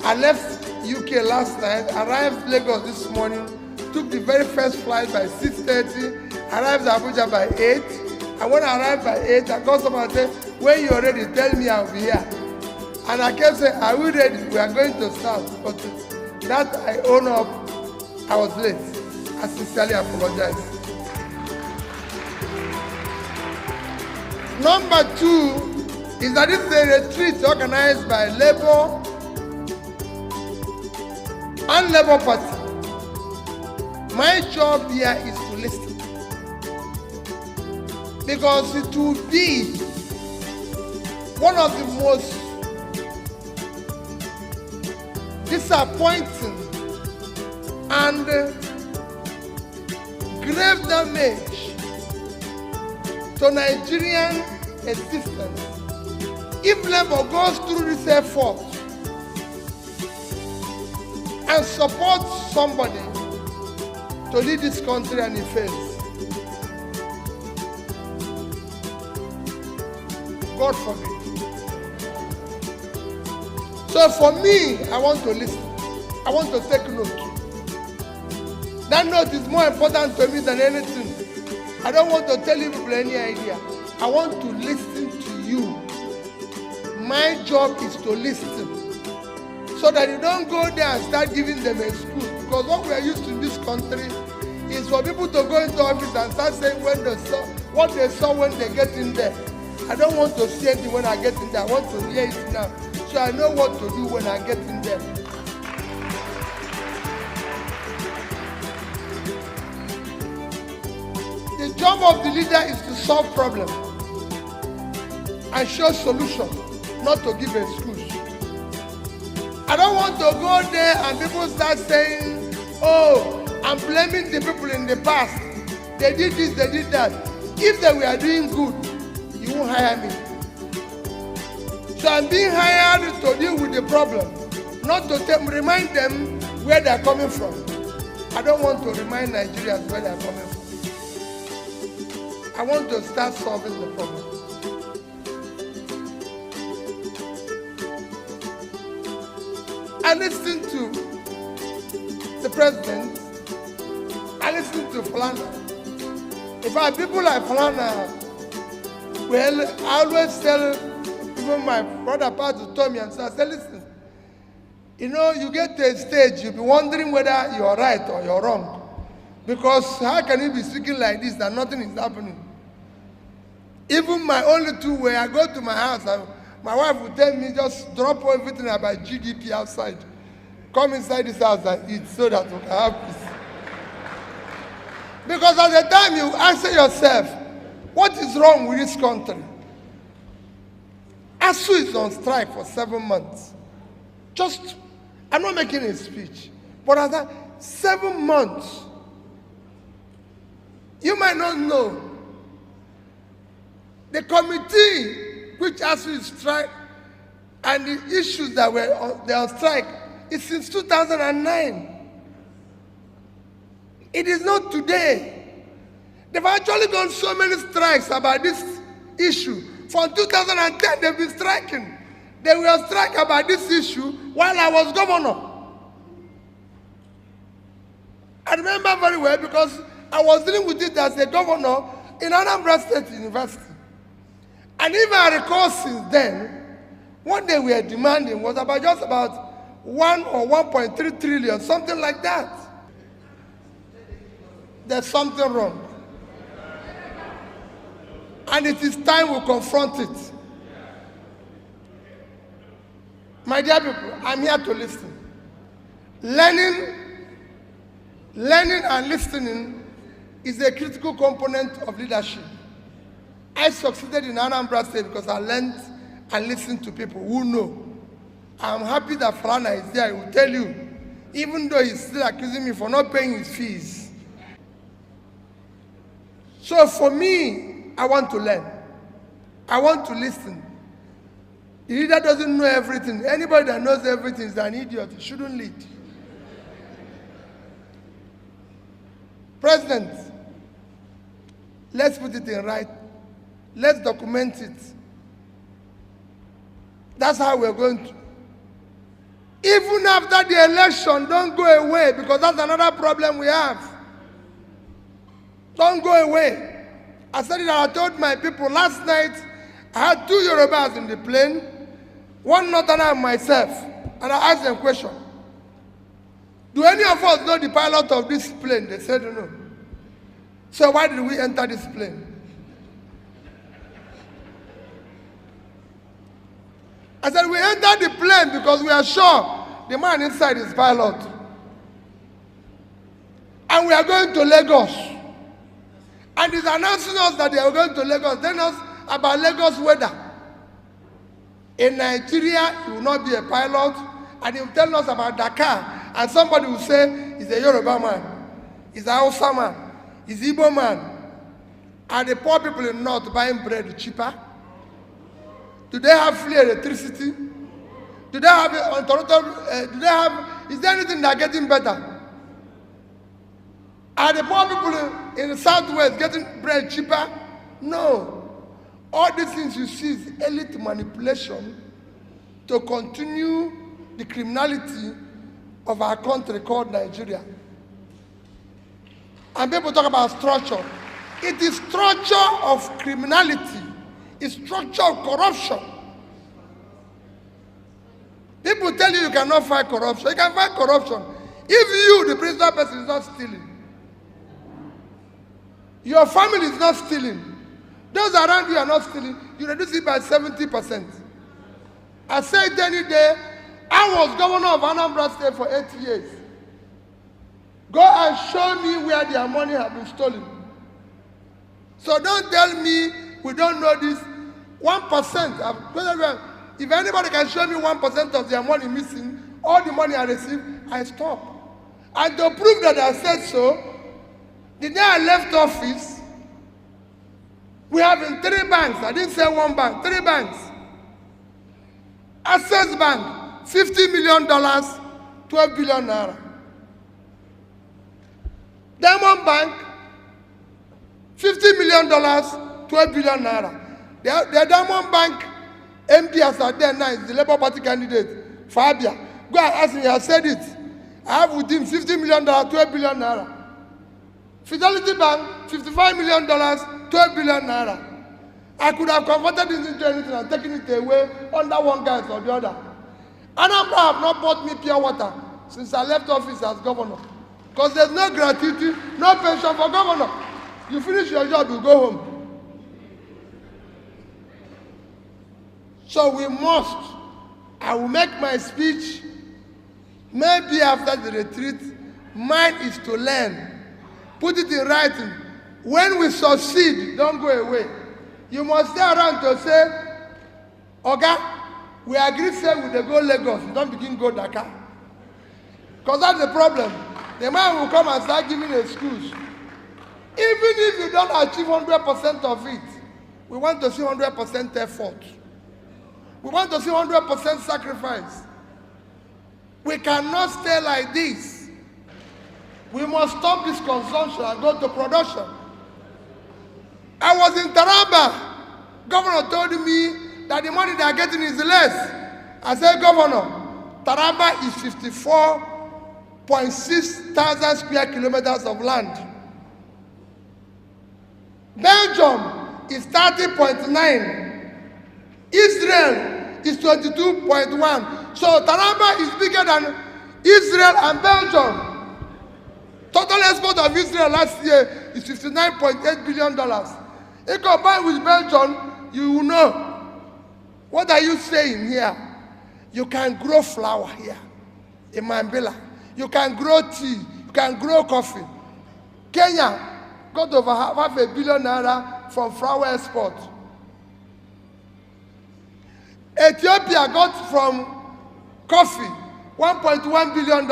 I left UK last night, arrived Lagos this morning, took the very first flight by 6:30, arrived Abuja by 8. And when I arrived by 8, I called someone and said, when you're ready, tell me I'll be here. And I kept saying, are we ready? We are going to start. But that I own up, I was late. I sincerely apologize. Number 2 is that this is a retreat organized by Labour and Labour Party. My job here is to listen. Because it will be one of the most disappointing and grave damage to Nigerian existence if Labour goes through this effort and supports somebody to lead this country and it fails. God forbid. So for me, I want to listen. I want to take note. That note is more important to me than anything. I don't want to tell you people any idea. I want to listen to you. My job is to listen. So that you don't go there and start giving them excuse. Because what we are used to in this country is for people to go into office and start saying what they saw when they get in there. I don't want to see anything when I get in there. I want to hear it now. So I know what to do when I get in there. The job of the leader is to solve problems and show solutions, not to give excuse. I don't want to go there and people start saying, oh, I'm blaming the people in the past. They did this, they did that. If they were doing good, you won't hire me. So I'm being hired to deal with the problem, not to remind them where they're coming from. I don't want to remind Nigerians where they're coming from. I want to start solving the problem. I listened to the president. I listened to Falana. In fact, people like Falana, well, I always tell even my brother Pastor told me and so I said, listen, you know, you get to a stage, you'll be wondering whether you're right or you're wrong. Because how can you be speaking like this that nothing is happening? Even my only two way, I go to my house, my wife will tell me, just drop everything about GDP outside. Come inside this house and eat so that we can have peace. Because at the time you answer yourself, what is wrong with this country? ASU is on strike for 7 months. Just, I'm not making a speech, but at that 7 months, you might not know, the committee which ASU is strike and the issues that were on strike is since 2009. It is not today. They've actually gone so many strikes about this issue. From 2010, they've been striking. They were striking about this issue while I was governor. I remember very well because I was dealing with it as a governor in Anambra State University. And even I recall since then, what they were demanding was about just about 1 or 1.3 trillion, something like that. There's something wrong. And it is time we confront it. My dear people, I'm here to listen. Learning and listening is a critical component of leadership. I succeeded in Anambra State because I learned and listened to people who know. I'm happy that Falana is there. He will tell you, even though he's still accusing me for not paying his fees. So for me, I want to learn. I want to listen. The leader doesn't know everything. Anybody that knows everything is an idiot. He shouldn't lead. President, let's put it in right. Let's document it. That's how we're going to. Even after the election, don't go away, because that's another problem we have. Don't go away. I said it, and I told my people last night. I had 2 Yorubas in the plane, one Northerner and myself, and I asked them a question. Do any of us know the pilot of this plane? They said no. So why did we enter this plane? I said we entered the plane because we are sure the man inside is pilot. And we are going to Lagos. And he's announcing us that they are going to Lagos, telling us about Lagos weather. In Nigeria, he will not be a pilot, and he will tell us about Dakar, and somebody will say, he's a Yoruba man, he's a Hausa man, he's Igbo man. Are the poor people in the north buying bread cheaper? Do they have free electricity? Do they have is there anything that are getting better? Are the poor people in the southwest getting bread cheaper? No. All these things you see is elite manipulation to continue the criminality of our country called Nigeria. And people talk about structure. It is structure of criminality. It's structure of corruption. People tell you cannot fight corruption. You can fight corruption. If you, the principal person, is not stealing, your family is not stealing, those around you are not stealing, you reduce it by 70%. I said any day, I was governor of Anambra State for 8 years. Go and show me where their money has been stolen. So don't tell me we don't know this. 1%. If anybody can show me 1% of their money missing, all the money I received, I stop. And to prove that I said so, the day I left office, we have in 3 banks. I didn't say 1 bank, 3 banks. Access Bank, $50 million, 12 billion naira. Diamond Bank, $50 million, 12 billion naira. The Diamond Bank MD as are there now is the Labour Party candidate, Fabia. Go and ask him, he has said it. I have with him $50 million, 12 billion naira. Fidelity Bank, $55 million, 12 billion naira. I could have converted this into anything and taken it away under one guy or the other. Anambra have not bought me pure water since I left office as governor. Because there's no gratuity, no pension for governor. You finish your job, you go home. So we must, I will make my speech, maybe after the retreat. Mine is to learn. Put it in writing. When we succeed, don't go away. You must stay around to say, Oga, we agree say we dey go Lagos, you don't begin go Dakar. Because that's the problem. The man will come and start giving excuse. Even if you don't achieve 100% of it, we want to see 100% effort. We want to see 100% sacrifice. We cannot stay like this. We must stop this consumption and go to production. I was in Taraba. Governor told me that the money they are getting is less. I said, Governor, Taraba is 54.6 thousand square kilometers of land. Belgium is 30.9. Israel is 22.1. So Taraba is bigger than Israel and Belgium. Total export of Israel last year is $59.8 billion. If combined with Belgium, you will know. What are you saying here? You can grow flour here in Mambila. You can grow tea. You can grow coffee. Kenya got over half a billion naira from flour export. Ethiopia got from coffee $1.1 billion.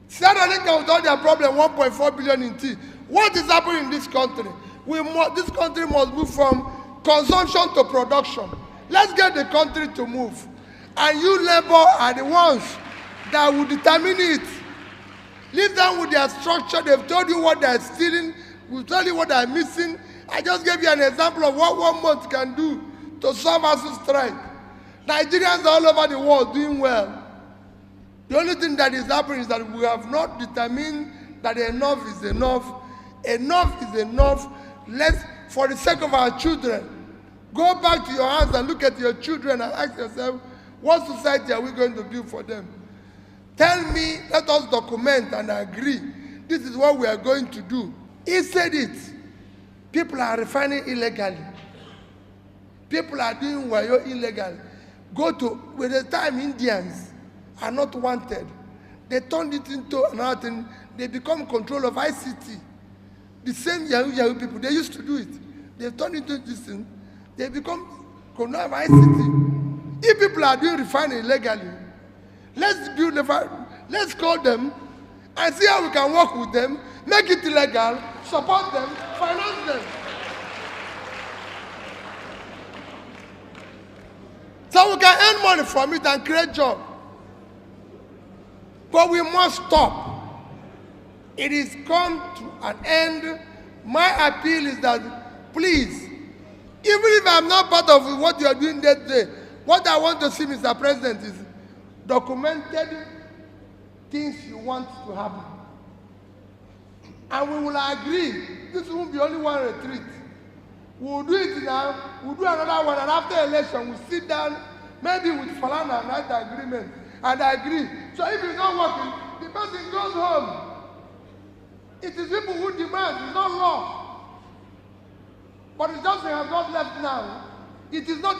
Sierra Leone with all their problem, 1.4 billion in tea. What is happening in this country? This country must move from consumption to production. Let's get the country to move. And you labor are the ones that will determine it. Leave them with their structure. They've told you what they're stealing. We've told you what they're missing. I just gave you an example of what 1 month can do to solve ASUU strike. Nigerians all over the world doing well. The only thing that is happening is that we have not determined that enough is enough. Enough is enough. Let's, for the sake of our children, go back to your house and look at your children and ask yourself, what society are we going to build for them? Tell me, let us document and agree. This is what we are going to do. He said it. People are refining illegally. People are doing wayo illegally. Go to, with the time Indians are not wanted, they turned it into another thing. They become control of ICT. The same Yahoo people, they used to do it. They turned into this thing. They become control of ICT. If people are doing refining illegally, let's build let's call them and see how we can work with them, make it illegal, support them, finance them. So we can earn money from it and create jobs. But we must stop. It is come to an end. My appeal is that, please, even if I'm not part of what you are doing that day, what I want to see, Mr. President, is documented things you want to happen. And we will agree. This won't be only one retreat. We'll do it now, we'll do another one, and after election, we'll sit down, maybe with Falana and write the agreement, and agree. So if it's not working, the person goes home. It is people who demand, it's not law. But it just has not left now. It is not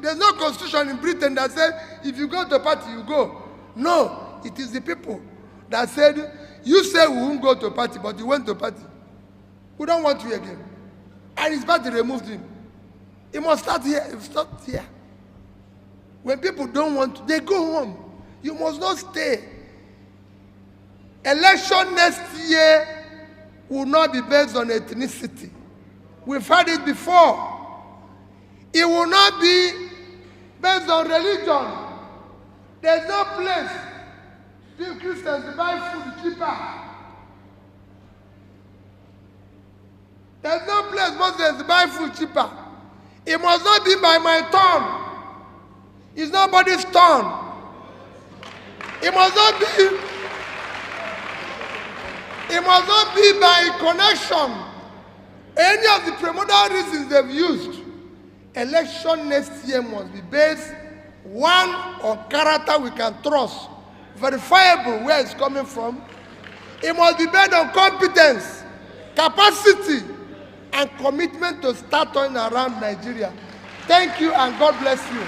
there's no constitution in Britain that says if you go to a party, you go. No, it is the people that said, you say we won't go to a party, but you went to a party. We don't want you again. And his party removed him. It must start here. It must start here. When people don't want to, they go home. You must not stay. Election next year will not be based on ethnicity. We've had it before. It will not be based on religion. There's no place for Christians to buy food cheaper. There's no place Muslims to buy food cheaper. It must not be by my turn. It's nobody's turn. It must not be by connection. Any of the primordial reasons they've used. Election next year must be based one on character we can trust, verifiable where it's coming from. It must be based on competence, capacity, and commitment to start turning around Nigeria. Thank you and God bless you.